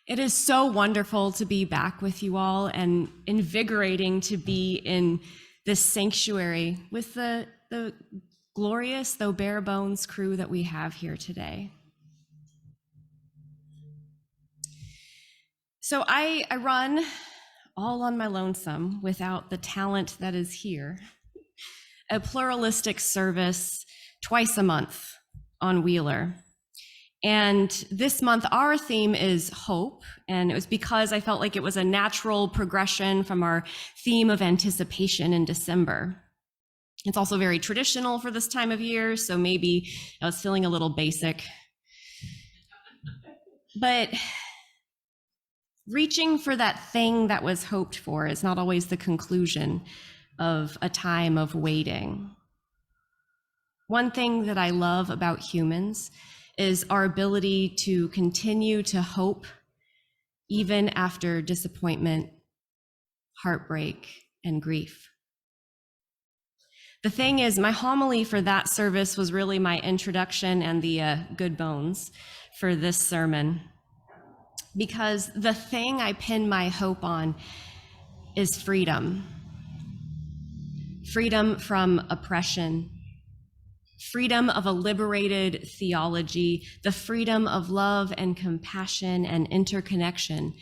It is so wonderful to be back with you all and invigorating to be in this sanctuary with the glorious, though bare bones, crew that we have here today. So I run all on my lonesome without the talent that is here. A pluralistic service twice a month on Wheeler. And this month, our theme is hope. And it was because I felt like it was a natural progression from our theme of anticipation in December. It's also very traditional for this time of year, so maybe I was feeling a little basic. But reaching for that thing that was hoped for is not always the conclusion of a time of waiting. One thing that I love about humans is our ability to continue to hope even after disappointment, heartbreak, and grief. The thing is, my homily for that service was really my introduction and the good bones for this sermon, because the thing I pin my hope on is freedom. Freedom from oppression, freedom of a liberated theology, the freedom of love and compassion and interconnection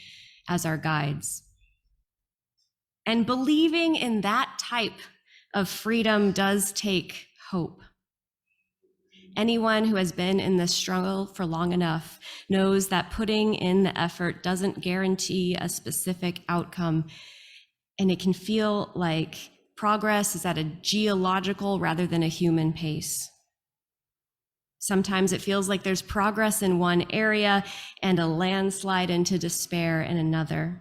as our guides. And believing in that type of freedom does take hope. Anyone who has been in this struggle for long enough knows that putting in the effort doesn't guarantee a specific outcome, and it can feel like progress is at a geological rather than a human pace. Sometimes it feels like there's progress in one area and a landslide into despair in another.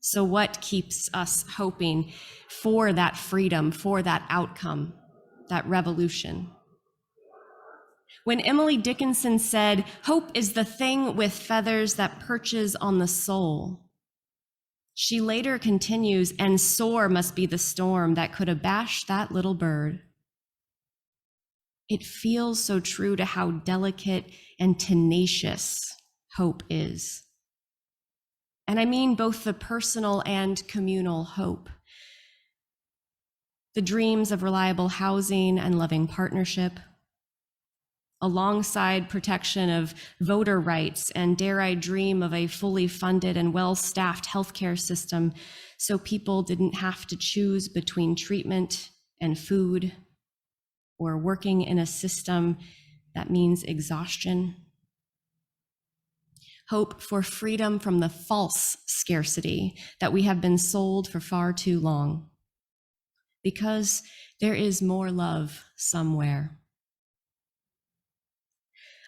So what keeps us hoping for that freedom, for that outcome, that revolution? When Emily Dickinson said, "Hope is the thing with feathers that perches on the soul," she later continues, "and sore must be the storm that could abash that little bird." It feels so true to how delicate and tenacious hope is. And I mean both the personal and communal hope. The dreams of reliable housing and loving partnership, alongside protection of voter rights, and dare I dream of a fully funded and well-staffed healthcare system so people didn't have to choose between treatment and food, or working in a system that means exhaustion. Hope for freedom from the false scarcity that we have been sold for far too long, because there is more love somewhere.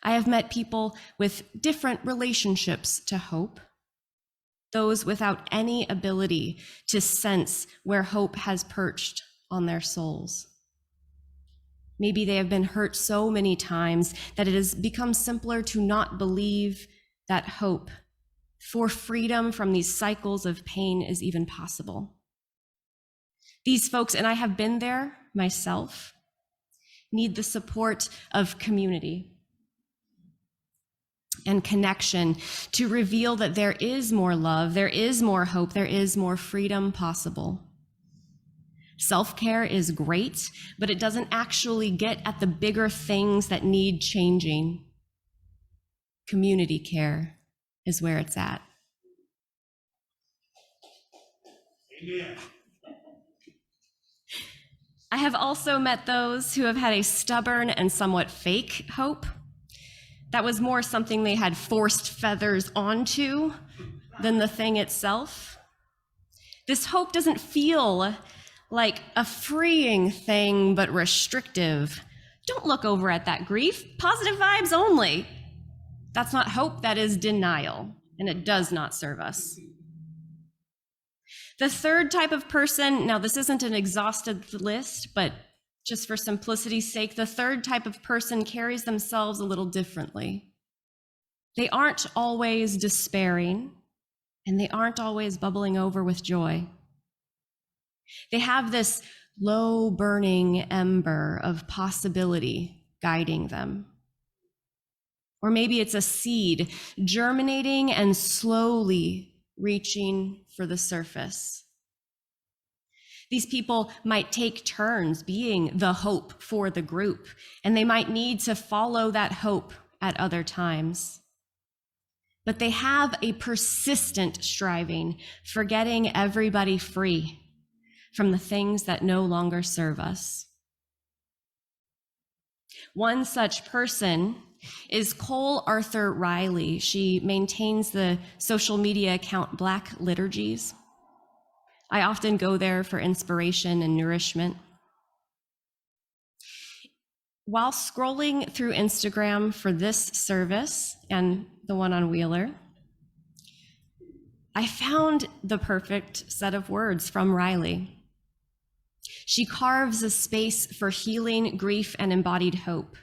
I have met people with different relationships to hope, those without any ability to sense where hope has perched on their souls. Maybe they have been hurt so many times that it has become simpler to not believe that hope for freedom from these cycles of pain is even possible. These folks, and I have been there myself, need the support of community and connection to reveal that there is more love, there is more hope, there is more freedom possible. Self-care is great, but it doesn't actually get at the bigger things that need changing. Community care is where it's at. Amen. I have also met those who have had a stubborn and somewhat fake hope that was more something they had forced feathers onto than the thing itself. This hope doesn't feel like a freeing thing, but restrictive. Don't look over at that grief. Positive vibes only. That's not hope, that is denial, and it does not serve us. The third type of person, now this isn't an exhaustive list, but just for simplicity's sake, the third type of person carries themselves a little differently. They aren't always despairing, and they aren't always bubbling over with joy. They have this low burning ember of possibility guiding them. Or maybe it's a seed germinating and slowly reaching for the surface. These people might take turns being the hope for the group, and they might need to follow that hope at other times. But they have a persistent striving for getting everybody free from the things that no longer serve us. One such person is Cole Arthur Riley. She maintains the social media account Black Liturgies. I often go there for inspiration and nourishment. While scrolling through Instagram for this service and the one on Wheeler, I found the perfect set of words from Riley. She carves a space for healing, grief, and embodied hope.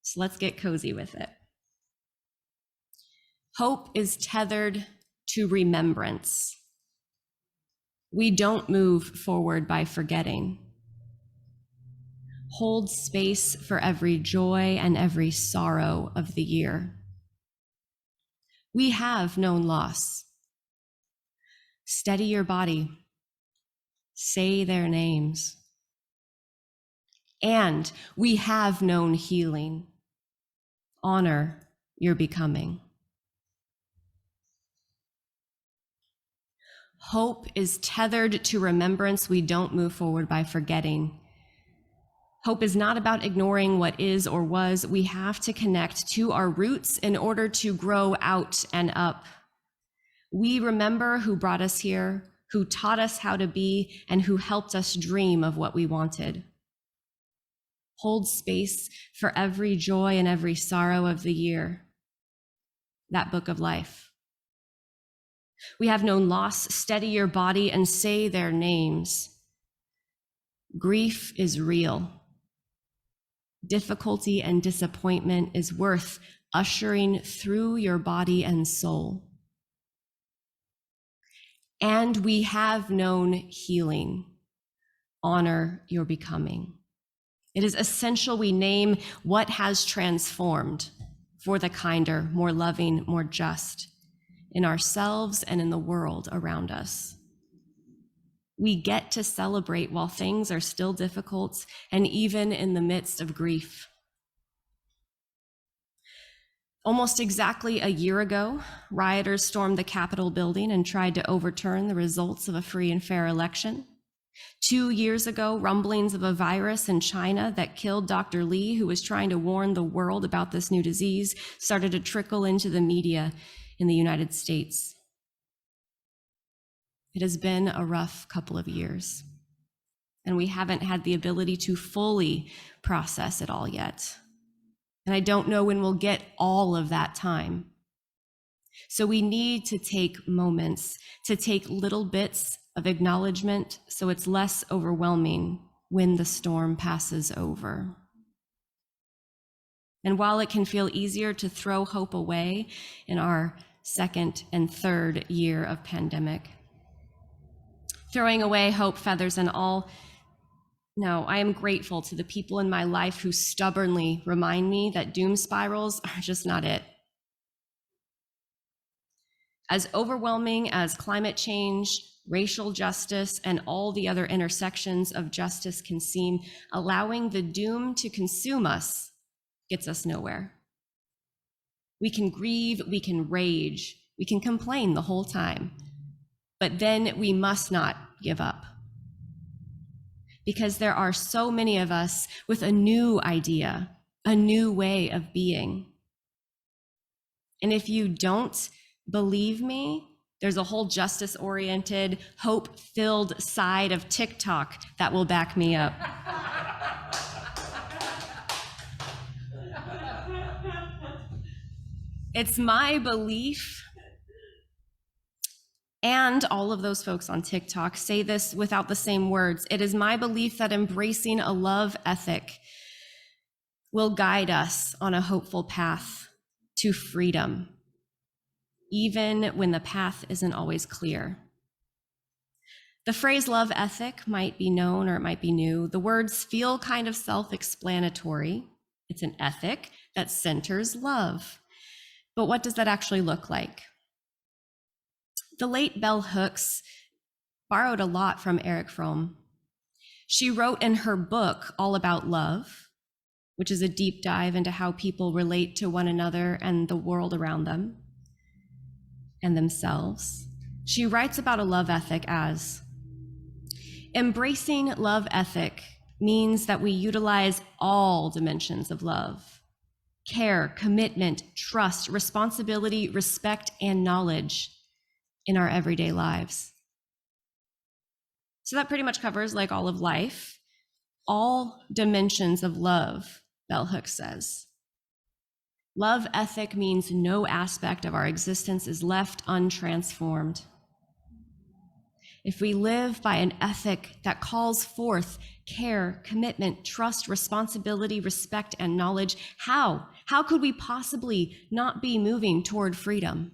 So let's get cozy with it. Hope is tethered to remembrance. We don't move forward by forgetting. Hold space for every joy and every sorrow of the year. We have known loss. Steady your body. Say their names. And we have known healing. Honor your becoming. Hope is tethered to remembrance. We don't move forward by forgetting. Hope is not about ignoring what is or was. We have to connect to our roots in order to grow out and up. We remember who brought us here, who taught us how to be, and who helped us dream of what we wanted. Hold space for every joy and every sorrow of the year. That book of life. We have known loss. Steady your body and say their names. Grief is real. Difficulty and disappointment is worth ushering through your body and soul. And we have known healing. Honor your becoming. It is essential we name what has transformed for the kinder, more loving, more just in ourselves and in the world around us. We get to celebrate while things are still difficult and even in the midst of grief. Almost exactly a year ago, rioters stormed the Capitol building and tried to overturn the results of a free and fair election. 2 years ago, rumblings of a virus in China that killed Dr. Li, who was trying to warn the world about this new disease, started to trickle into the media in the United States. It has been a rough couple of years, and we haven't had the ability to fully process it all yet. And I don't know when we'll get all of that time. So we need to take moments, to take little bits of acknowledgement so it's less overwhelming when the storm passes over. And while it can feel easier to throw hope away in our second and third year of pandemic, throwing away hope, feathers and all, no, I am grateful to the people in my life who stubbornly remind me that doom spirals are just not it. As overwhelming as climate change, racial justice, and all the other intersections of justice can seem, allowing the doom to consume us gets us nowhere. We can grieve, we can rage, we can complain the whole time, but then we must not give up. Because there are so many of us with a new idea, a new way of being. And if you don't believe me, there's a whole justice-oriented, hope-filled side of TikTok that will back me up. It's my belief, and all of those folks on TikTok say this without the same words. It is my belief that embracing a love ethic will guide us on a hopeful path to freedom, even when the path isn't always clear. The phrase love ethic might be known or it might be new. The words feel kind of self-explanatory. It's an ethic that centers love. But what does that actually look like? The late Bell Hooks borrowed a lot from Erich Fromm. She wrote in her book All About Love, which is a deep dive into how people relate to one another and the world around them and themselves. She writes about a love ethic as embracing love ethic means that we utilize all dimensions of love: care, commitment, trust, responsibility, respect, and knowledge in our everyday lives. So that pretty much covers like all of life, all dimensions of love, Bell Hooks says. Love ethic means no aspect of our existence is left untransformed. If we live by an ethic that calls forth care, commitment, trust, responsibility, respect, and knowledge, how could we possibly not be moving toward freedom?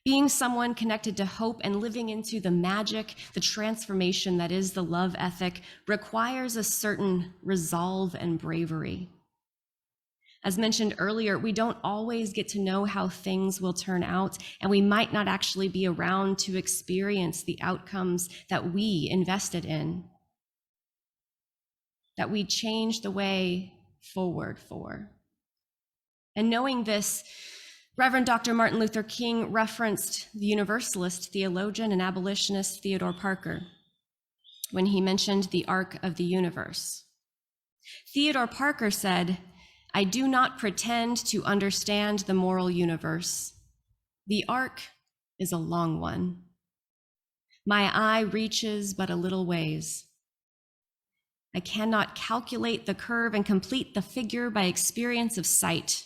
Being someone connected to hope and living into the magic, the transformation that is the love ethic, requires a certain resolve and bravery. As mentioned earlier, we don't always get to know how things will turn out, and we might not actually be around to experience the outcomes that we invested in, that we changed the way forward for. And knowing this, Reverend Dr. Martin Luther King referenced the Universalist theologian and abolitionist Theodore Parker when he mentioned the arc of the universe. Theodore Parker said, "I do not pretend to understand the moral universe. The arc is a long one. My eye reaches but a little ways. I cannot calculate the curve and complete the figure by experience of sight.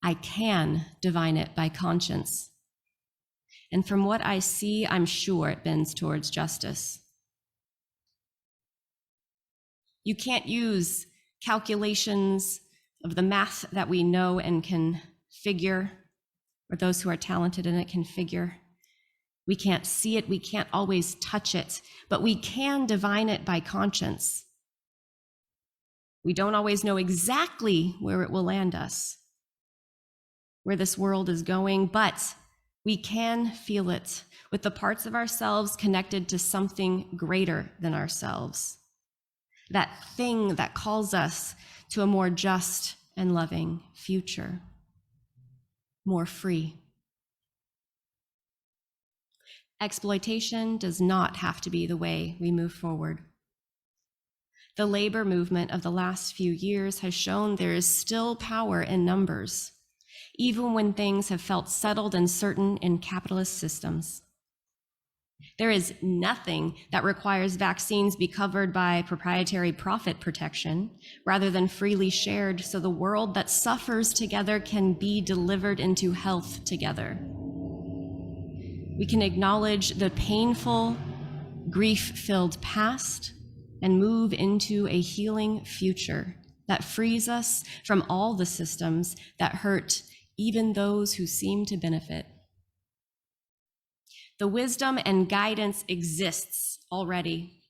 I can divine it by conscience. And from what I see, I'm sure it bends towards justice." You can't use calculations of the math that we know and can figure, or those who are talented in it can figure. We can't see it, we can't always touch it, but we can divine it by conscience. We don't always know exactly where it will land us, where this world is going, but we can feel it with the parts of ourselves connected to something greater than ourselves. That thing that calls us to a more just and loving future, more free. Exploitation does not have to be the way we move forward. The labor movement of the last few years has shown there is still power in numbers, even when things have felt settled and certain in capitalist systems. There is nothing that requires vaccines be covered by proprietary profit protection rather than freely shared so the world that suffers together can be delivered into health together. We can acknowledge the painful, grief-filled past and move into a healing future that frees us from all the systems that hurt even those who seem to benefit. The wisdom and guidance exists already.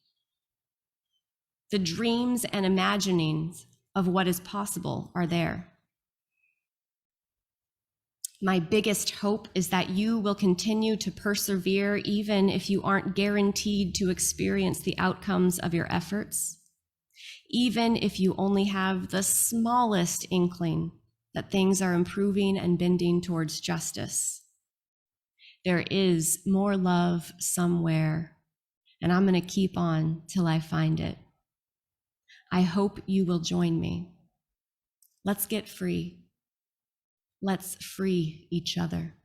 The dreams and imaginings of what is possible are there. My biggest hope is that you will continue to persevere even if you aren't guaranteed to experience the outcomes of your efforts, even if you only have the smallest inkling that things are improving and bending towards justice. There is more love somewhere, and I'm going to keep on till I find it. I hope you will join me. Let's get free. Let's free each other.